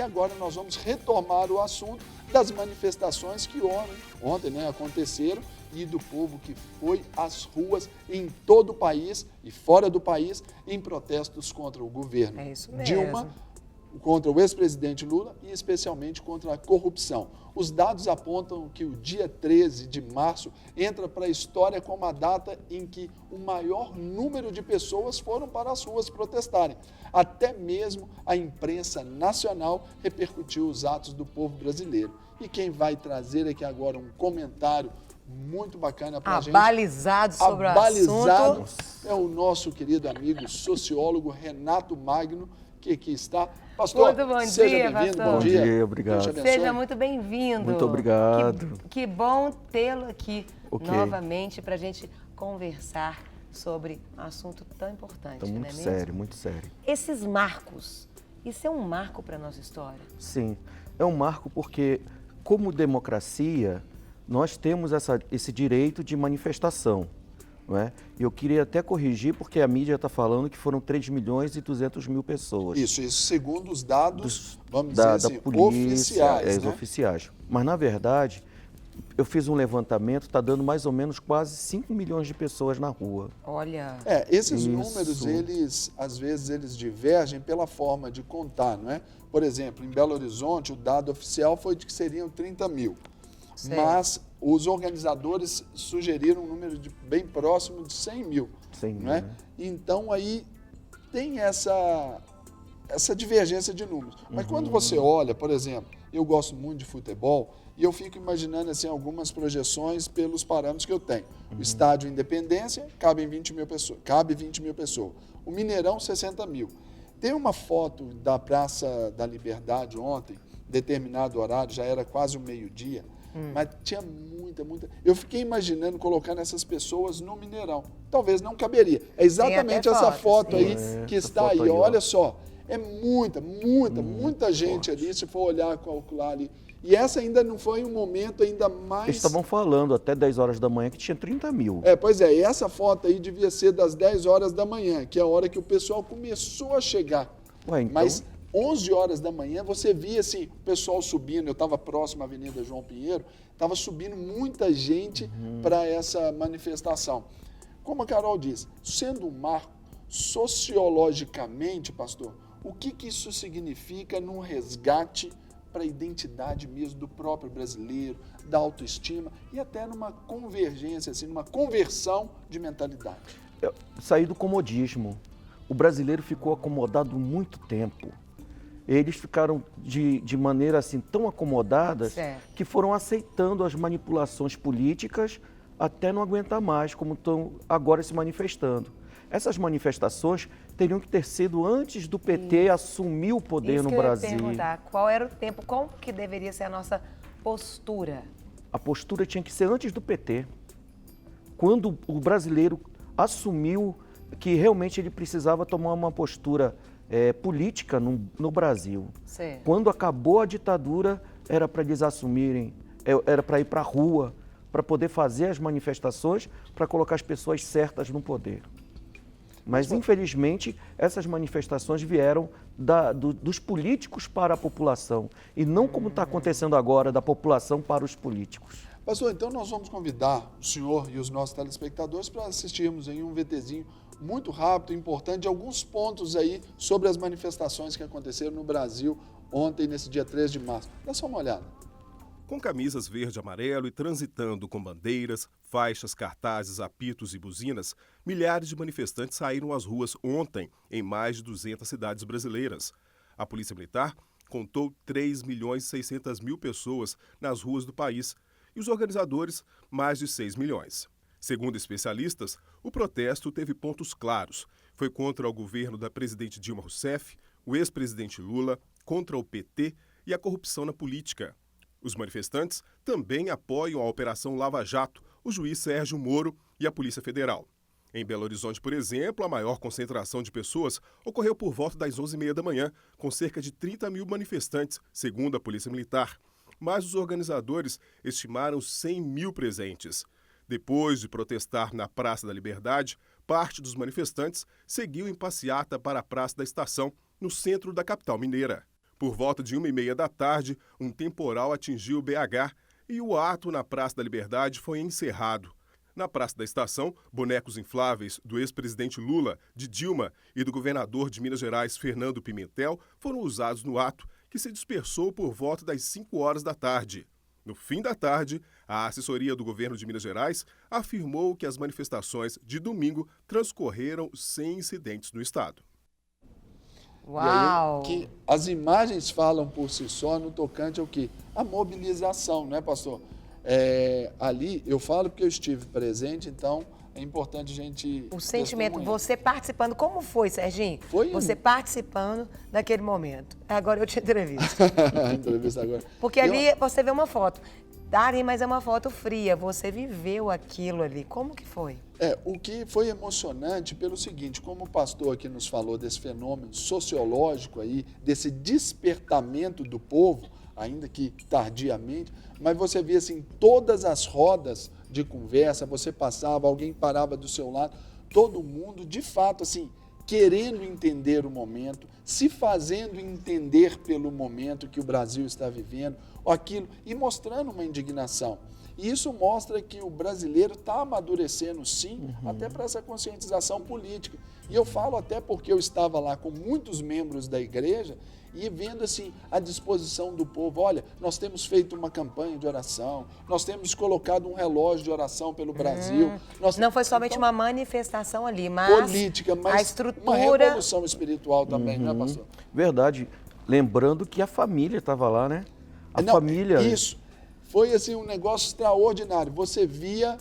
agora nós vamos retomar o assunto das manifestações que ontem aconteceram e do povo que foi às ruas em todo o país e fora do país em protestos contra o governo Dilma, contra o ex-presidente Lula e especialmente contra a corrupção. Os dados apontam que o dia 13 de março entra para a história como a data em que o maior número de pessoas foram para as ruas protestarem. Até mesmo a imprensa nacional repercutiu os atos do povo brasileiro. E quem vai trazer aqui agora um comentário muito bacana para a gente. Abalizado sobre o assunto. É o nosso querido amigo sociólogo Renato Magno, que aqui está. Pastor, muito bom seja dia, bem-vindo. pastor. Bom dia, obrigado. Seja muito bem-vindo. Muito obrigado. Que bom tê-lo aqui novamente para a gente conversar sobre um assunto tão importante, Muito não é mesmo? sério, muito sério. Esses marcos, isso é um marco para a nossa história? Sim, é um marco porque, como democracia, nós temos esse direito de manifestação. Não é? Eu queria até corrigir, porque a mídia está falando que foram 3.200.000 pessoas. Isso segundo os dados, vamos dizer assim, da polícia, oficiais. Né? Oficiais. Mas, na verdade, eu fiz um levantamento, está dando mais ou menos quase 5 milhões de pessoas na rua. Olha... Esses números, às vezes, eles divergem pela forma de contar, não é? Por exemplo, em Belo Horizonte, o dado oficial foi de que seriam 30 mil. Certo. Mas os organizadores sugeriram um número bem próximo de 100 mil. 100 mil, né? né? Então, aí tem essa divergência de números. Mas quando você olha, por exemplo, eu gosto muito de futebol e eu fico imaginando assim, algumas projeções pelos parâmetros que eu tenho. O Estádio Independência cabe 20 mil pessoas. O Mineirão, 60 mil. Tem uma foto da Praça da Liberdade ontem, determinado horário, já era quase o meio-dia, mas tinha muita... Eu fiquei imaginando colocando essas pessoas no Mineirão. Talvez não caberia. É exatamente essa foto aí que está aí. Olha só, é muita gente ali, se for olhar, calcular ali. E essa ainda não foi um momento ainda mais... Eles estavam falando até 10 horas da manhã que tinha 30 mil. Pois é, e essa foto aí devia ser das 10 horas da manhã, que é a hora que o pessoal começou a chegar. Então... Mas 11 horas da manhã você via assim, o pessoal subindo, eu estava próximo à Avenida João Pinheiro, estava subindo muita gente para essa manifestação. Como a Carol disse, sendo um marco, sociologicamente, pastor, o que isso significa num resgate para a identidade mesmo do próprio brasileiro, da autoestima e até numa convergência, assim, numa conversão de mentalidade? Sair do comodismo. O brasileiro ficou acomodado muito tempo. Eles ficaram de maneira assim tão acomodadas que foram aceitando as manipulações políticas até não aguentar mais, como estão agora se manifestando. Essas manifestações teriam que ter sido antes do PT assumir o poder no Brasil. Eu ia perguntar, qual era o tempo, qual que deveria ser a nossa postura? A postura tinha que ser antes do PT. Quando o brasileiro assumiu que realmente ele precisava tomar uma postura política no Brasil. Certo. Quando acabou a ditadura, era para eles assumirem, era para ir para a rua, para poder fazer as manifestações, para colocar as pessoas certas no poder. Mas, infelizmente, essas manifestações vieram dos políticos para a população, e não como está acontecendo agora, da população para os políticos. Pastor, então nós vamos convidar o senhor e os nossos telespectadores para assistirmos em um VTzinho muito rápido, importante, de alguns pontos aí sobre as manifestações que aconteceram no Brasil ontem, nesse dia 3 de março. Dá só uma olhada. Com camisas verde e amarelo e transitando com bandeiras, faixas, cartazes, apitos e buzinas, milhares de manifestantes saíram às ruas ontem em mais de 200 cidades brasileiras. A Polícia Militar contou 3.600.000 pessoas nas ruas do país e os organizadores mais de 6 milhões. Segundo especialistas, o protesto teve pontos claros. Foi contra o governo da presidente Dilma Rousseff, o ex-presidente Lula, contra o PT e a corrupção na política. Os manifestantes também apoiam a Operação Lava Jato, o juiz Sérgio Moro e a Polícia Federal. Em Belo Horizonte, por exemplo, a maior concentração de pessoas ocorreu por volta das 11h30 da manhã, com cerca de 30 mil manifestantes, segundo a Polícia Militar. Mas os organizadores estimaram 100 mil presentes. Depois de protestar na Praça da Liberdade, parte dos manifestantes seguiu em passeata para a Praça da Estação, no centro da capital mineira. Por volta de 1h30 da tarde, um temporal atingiu BH e o ato na Praça da Liberdade foi encerrado. Na Praça da Estação, bonecos infláveis do ex-presidente Lula, de Dilma e do governador de Minas Gerais, Fernando Pimentel, foram usados no ato, que se dispersou por volta das 5 horas da tarde. No fim da tarde, a assessoria do governo de Minas Gerais afirmou que as manifestações de domingo transcorreram sem incidentes no estado. Uau! E aí, que as imagens falam por si só no tocante ao quê? A mobilização, não é, pastor? Ali, eu falo porque eu estive presente, então é importante a gente... O sentimento, você participando, como foi, Serginho? Você participando daquele momento. Agora eu te entrevisto. Entrevista agora. Porque ali você vê uma foto. Dari, mas é uma foto fria, você viveu aquilo ali. Como que foi? O que foi emocionante pelo seguinte, como o pastor aqui nos falou desse fenômeno sociológico aí, desse despertamento do povo, ainda que tardiamente, mas você via assim, todas as rodas de conversa, você passava, alguém parava do seu lado, todo mundo, de fato, assim, querendo entender o momento, se fazendo entender pelo momento que o Brasil está vivendo, aquilo, e mostrando uma indignação. E isso mostra que o brasileiro está amadurecendo, sim, até para essa conscientização política. E eu falo até porque eu estava lá com muitos membros da igreja e vendo assim a disposição do povo. Olha, nós temos feito uma campanha de oração, nós temos colocado um relógio de oração pelo Brasil. Não foi somente uma manifestação ali, mas política, mas a estrutura... uma revolução espiritual também, né, pastor? Verdade. Lembrando que a família estava lá, né? Família... Isso. Foi assim um negócio extraordinário. Você via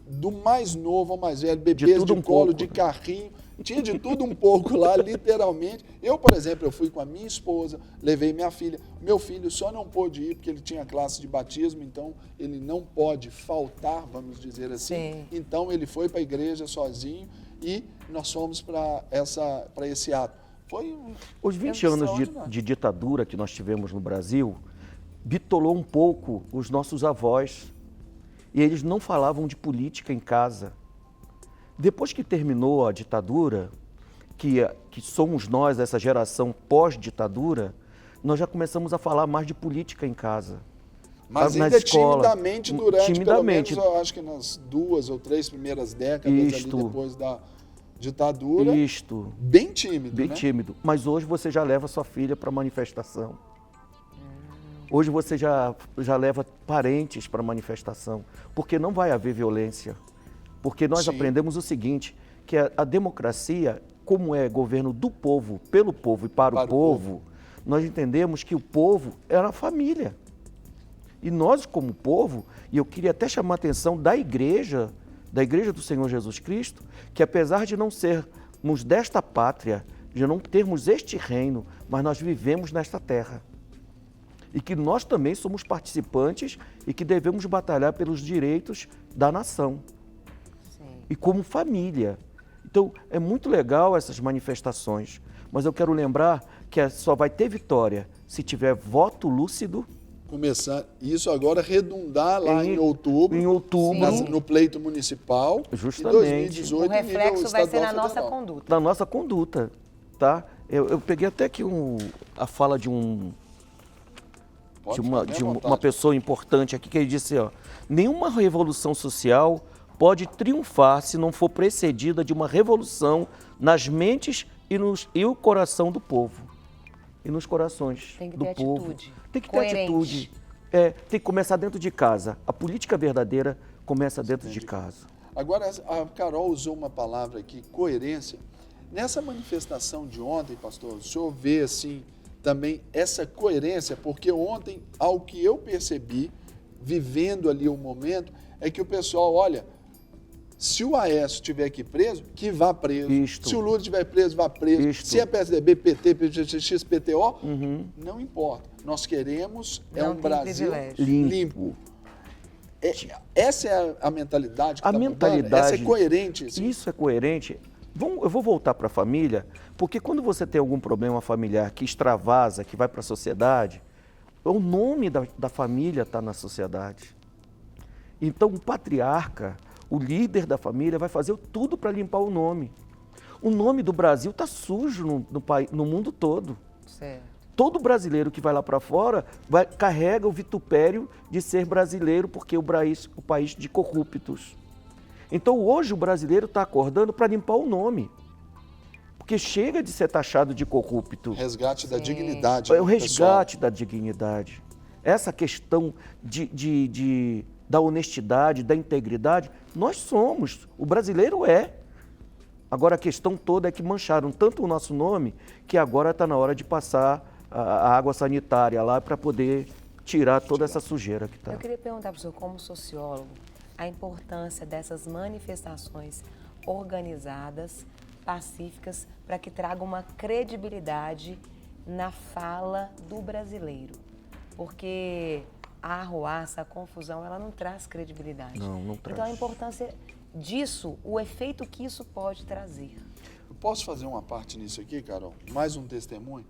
do mais novo ao mais velho, bebês de colo, de carrinho, tinha de tudo um pouco lá, literalmente. Eu, por exemplo, eu fui com a minha esposa, levei minha filha. Meu filho só não pôde ir porque ele tinha classe de batismo, então ele não pode faltar, vamos dizer assim. Sim. Então ele foi para a igreja sozinho e nós fomos para esse ato. Foi Os 20 anos de ditadura que nós tivemos no Brasil bitolou um pouco os nossos avós. E eles não falavam de política em casa. Depois que terminou a ditadura, que somos nós, essa geração pós-ditadura, nós já começamos a falar mais de política em casa. Mas na ainda escola, timidamente durante, pelo menos, eu acho que nas 2 ou 3 primeiras décadas ali depois da ditadura. Bem tímido, bem tímido. Mas hoje você já leva sua filha para manifestação. Hoje você já leva parentes para manifestação, porque não vai haver violência. Porque nós aprendemos o seguinte, que a democracia, como é governo do povo, pelo povo e para o povo, nós entendemos que o povo era a família. E nós, como povo, e eu queria até chamar a atenção da igreja do Senhor Jesus Cristo, que apesar de não sermos desta pátria, de não termos este reino, mas nós vivemos nesta terra. E que nós também somos participantes e que devemos batalhar pelos direitos da nação. Sim. E como família. Então, é muito legal essas manifestações, mas eu quero lembrar que só vai ter vitória se tiver voto lúcido. Começar isso agora redundar lá em outubro. No pleito municipal. Justamente. E 2018, o reflexo vai ser na nossa conduta. Na nossa conduta, tá? Eu peguei até aqui a fala de uma pessoa importante aqui, que ele disse, nenhuma revolução social pode triunfar se não for precedida de uma revolução nas mentes e o coração do povo. E nos corações do povo. Tem que ter atitude. Tem que começar dentro de casa. A política verdadeira começa dentro de casa. Agora, a Carol usou uma palavra aqui, coerência. Nessa manifestação de ontem, pastor, o senhor vê assim também essa coerência, porque ontem, ao que eu percebi, vivendo ali o momento, é que o pessoal, olha, se o Aécio estiver aqui preso, que vá preso. Se o Lula estiver preso, vá preso. Se é PSDB, PT, XPTO, não importa. Nós queremos um Brasil limpo. Essa é a mentalidade que está mudando? Essa é coerente? Assim? Isso é coerente. Eu vou voltar para a família, porque quando você tem algum problema familiar que extravasa, que vai para a sociedade, o nome da família está na sociedade. Então, o patriarca, o líder da família, vai fazer tudo para limpar o nome. O nome do Brasil está sujo no mundo todo. Certo. todo brasileiro que vai lá para fora carrega o vitupério de ser brasileiro, porque o país de corruptos. Então hoje o brasileiro está acordando para limpar o nome. Porque chega de ser taxado de corrupto. Resgate da dignidade. É o resgate da dignidade. Essa questão da honestidade, da integridade, nós somos. O brasileiro é. Agora a questão toda é que mancharam tanto o nosso nome que agora está na hora de passar a água sanitária lá para poder tirar toda essa sujeira que está. Eu queria perguntar para o senhor, como sociólogo, a importância dessas manifestações organizadas, pacíficas, para que tragam uma credibilidade na fala do brasileiro. Porque a arruaça, a confusão, ela não traz credibilidade. Não traz. Então a importância disso, o efeito que isso pode trazer. Eu posso fazer uma parte nisso aqui, Carol? Mais um testemunho.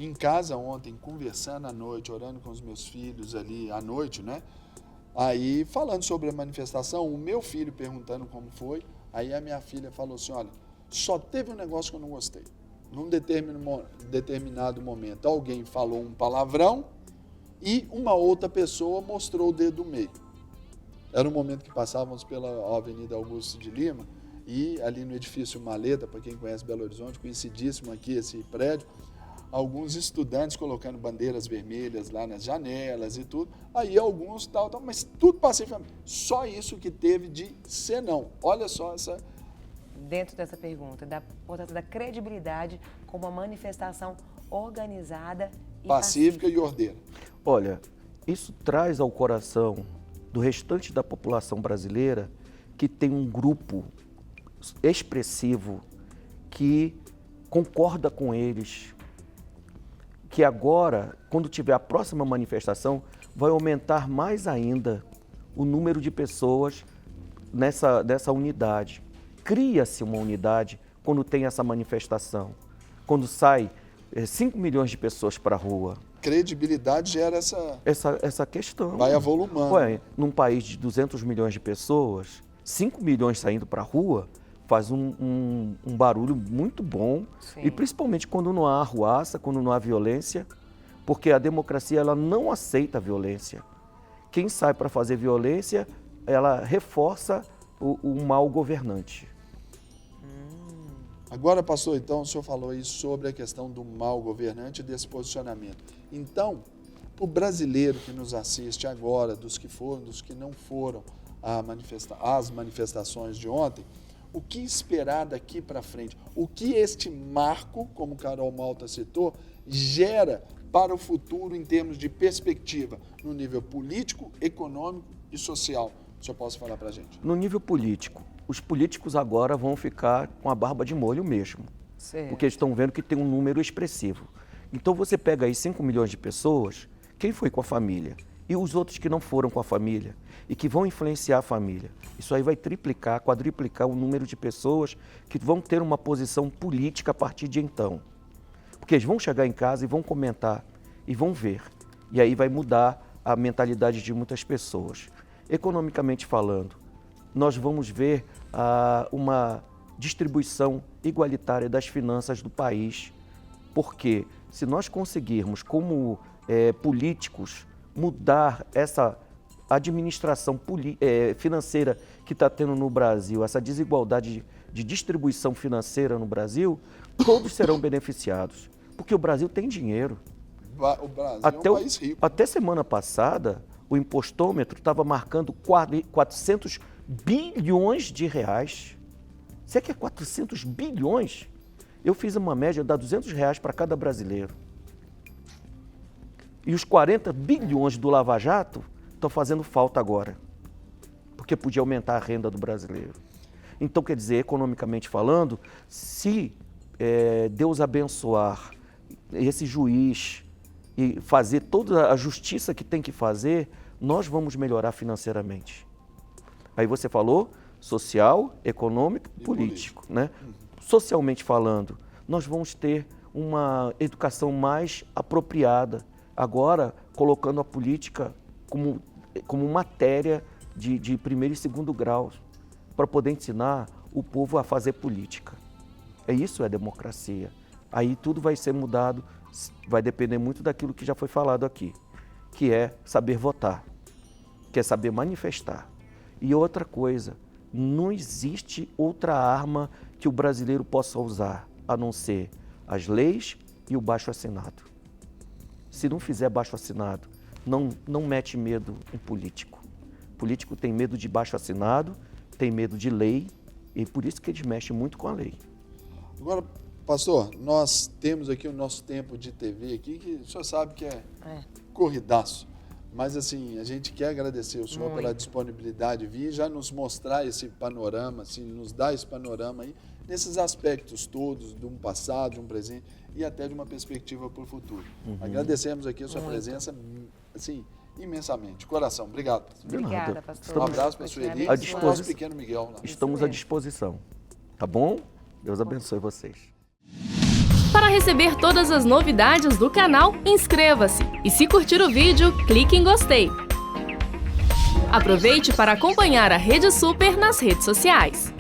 Em casa ontem, conversando à noite, orando com os meus filhos ali à noite, né? Aí, falando sobre a manifestação, o meu filho perguntando como foi, aí a minha filha falou assim, olha, só teve um negócio que eu não gostei. Num determinado momento, alguém falou um palavrão e uma outra pessoa mostrou o dedo do meio. Era um momento que passávamos pela Avenida Augusto de Lima e ali no edifício Maleta, para quem conhece Belo Horizonte, conhecidíssimo aqui esse prédio, alguns estudantes colocando bandeiras vermelhas lá nas janelas e tudo, aí alguns tal, mas tudo pacificamente. Só isso que teve de senão. Olha só essa... Dentro dessa pergunta, portanto, da credibilidade como uma manifestação organizada e pacífica e ordeira. Olha, isso traz ao coração do restante da população brasileira que tem um grupo expressivo que concorda com eles, que agora, quando tiver a próxima manifestação, vai aumentar mais ainda o número de pessoas nessa unidade. Cria-se uma unidade quando tem essa manifestação, quando sai 5 milhões de pessoas para a rua. Credibilidade gera essa questão. Vai avolumando. Ué, num país de 200 milhões de pessoas, 5 milhões saindo para a rua faz um barulho muito bom. Sim. E principalmente quando não há arruaça, quando não há violência, porque a democracia ela não aceita a violência. Quem sai para fazer violência, ela reforça o mal governante. Agora, pastor, então, o senhor falou aí sobre a questão do mal governante e desse posicionamento. Então, o brasileiro que nos assiste agora, dos que foram, dos que não foram às manifestações de ontem, o que esperar daqui para frente? O que este marco, como Carol Malta citou, gera para o futuro em termos de perspectiva, no nível político, econômico e social? O senhor pode falar para a gente? No nível político, os políticos agora vão ficar com a barba de molho mesmo, certo, porque eles estão vendo que tem um número expressivo. Então você pega aí 5 milhões de pessoas, quem foi com a família? E os outros que não foram com a família e que vão influenciar a família. Isso aí vai triplicar, quadriplicar o número de pessoas que vão ter uma posição política a partir de então. Porque eles vão chegar em casa e vão comentar e vão ver. E aí vai mudar a mentalidade de muitas pessoas. Economicamente falando, nós vamos ver uma distribuição igualitária das finanças do país, porque se nós conseguirmos, como políticos, mudar essa administração financeira que está tendo no Brasil, essa desigualdade de distribuição financeira no Brasil, todos serão beneficiados, porque o Brasil tem dinheiro. O Brasil é um país rico. Até semana passada, o impostômetro estava marcando 400 bilhões de reais. Você quer 400 bilhões? Eu fiz uma média de R$200 para cada brasileiro. E os 40 bilhões do Lava Jato estão fazendo falta agora, porque podia aumentar a renda do brasileiro. Então, quer dizer, economicamente falando, se Deus abençoar esse juiz e fazer toda a justiça que tem que fazer, nós vamos melhorar financeiramente. Aí você falou social, econômico e político, né? Socialmente falando, nós vamos ter uma educação mais apropriada, agora colocando a política como matéria de primeiro e segundo grau, para poder ensinar o povo a fazer política. Isso é democracia. Aí tudo vai ser mudado vai depender muito daquilo que já foi falado aqui, que é saber votar, que é saber manifestar. E outra coisa, não existe outra arma que o brasileiro possa usar, a não ser as leis e o baixo-assinado. Se não fizer baixo-assinado, não mete medo em político. O político tem medo de baixo-assinado, tem medo de lei, e por isso que eles mexem muito com a lei. Agora, pastor, nós temos aqui o nosso tempo de TV aqui, que o senhor sabe que é corridaço. Mas, assim, a gente quer agradecer o senhor pela disponibilidade de vir, já nos mostrar esse panorama, assim, nos dar esse panorama aí, nesses aspectos todos, de um passado, de um presente e até de uma perspectiva para o futuro. Agradecemos aqui a sua presença, assim, imensamente. Coração, obrigado. Obrigada, pastor. Um abraço para a Sueli e o nosso pequeno Miguel lá. Estamos à disposição, tá bom? Deus abençoe vocês. Para receber todas as novidades do canal, inscreva-se e se curtir o vídeo, clique em gostei. Aproveite para acompanhar a Rede Super nas redes sociais.